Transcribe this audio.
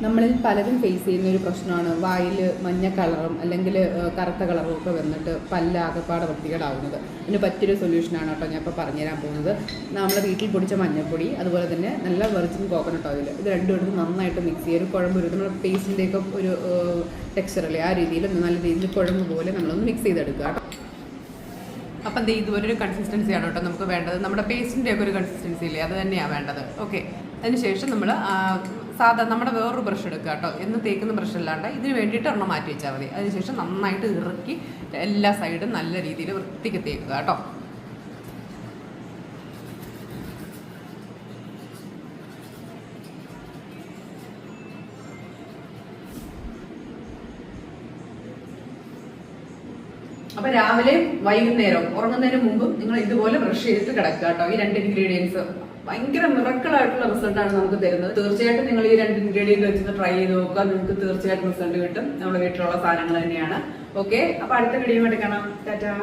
നമ്മളിൽ പലരും ഫേസ് ചെയ്യുന്ന ഒരു പ്രശ്നമാണ് വായിൽ മഞ്ഞ കളറും അല്ലെങ്കിൽ കറുത്ത കളറും ഒക്കെ വന്നിട്ട് പല്ലാകപ്പാടെ വൃത്തികേടാവുന്നത്. അതിന് പറ്റിയൊരു സൊല്യൂഷനാണ് കേട്ടോ ഞാൻ ഇപ്പോൾ പറഞ്ഞുതരാൻ പോകുന്നത്. നമ്മുടെ വീട്ടിൽ പൊടിച്ച മഞ്ഞൾപ്പൊടി, അതുപോലെ തന്നെ നല്ല വെർജിൻ കോക്കനട്ട് ഓയിൽ, ഇത് രണ്ടും എടുത്ത് നന്നായിട്ട് മിക്സ് ചെയ്യുക. ഒരു കുഴമ്പ് ഒരു നമ്മുടെ പേസ്റ്റിൻ്റെയൊക്കെ ഒരു ടെക്സ്ചറല്ലേ, ആ രീതിയിൽ നല്ല രീതിയിൽ കുഴമ്പ് പോലെ നമ്മളൊന്ന് മിക്സ് ചെയ്തെടുക്കുക കേട്ടോ. അപ്പം ഇതുപോലെ ഒരു കൺസിസ്റ്റൻസിയാണ് കേട്ടോ നമുക്ക് വേണ്ടത്. നമ്മുടെ പേസ്റ്റിൻ്റെയൊക്കെ ഒരു കൺസിസ്റ്റൻസി ഇല്ലേ, അത് തന്നെയാണ് വേണ്ടത്. ഓക്കെ, അതിനുശേഷം നമ്മൾ നമ്മുടെ വേറൊരു ബ്രഷ് എടുക്കുക കേട്ടോ. എന്ന് തേക്കുന്ന ബ്രഷ് അല്ലാണ്ട് ഇതിന് വേണ്ടിയിട്ട് ഒരെണ്ണം മാറ്റി വെച്ചാൽ മതി. അതിനുശേഷം നന്നായിട്ട് ഇറക്കി എല്ലാ സൈഡും നല്ല രീതിയിൽ വൃത്തിക്ക് തേക്കുക കേട്ടോ. അപ്പോൾ രാവിലെ വൈകുന്നേരം ഉറങ്ങുന്നതിന് മുമ്പും നിങ്ങൾ ഇതുപോലെ ബ്രഷ് ചെയ്തിട്ട് കിടക്കുക കേട്ടോ. ഈ 2 ഇൻഗ്രീഡിയൻസ് ഭയങ്കര മിറക്കിളായിട്ടുള്ള റിസൾട്ടാണ് നമുക്ക് തരുന്നത്. തീർച്ചയായിട്ടും നിങ്ങൾ ഈ 2 ഇൻഗ്രീഡിയൻറ്റ് വെച്ച് ട്രൈ ചെയ്ത് നോക്കുക. നിങ്ങൾക്ക് തീർച്ചയായിട്ടും റിസൾട്ട് കിട്ടും. നമ്മുടെ വീട്ടിലുള്ള സാധനങ്ങൾ തന്നെയാണ്. ഓക്കെ, അപ്പോൾ അടുത്ത വീഡിയോ ആയിട്ട് കാണാം. ടാറ്റാ.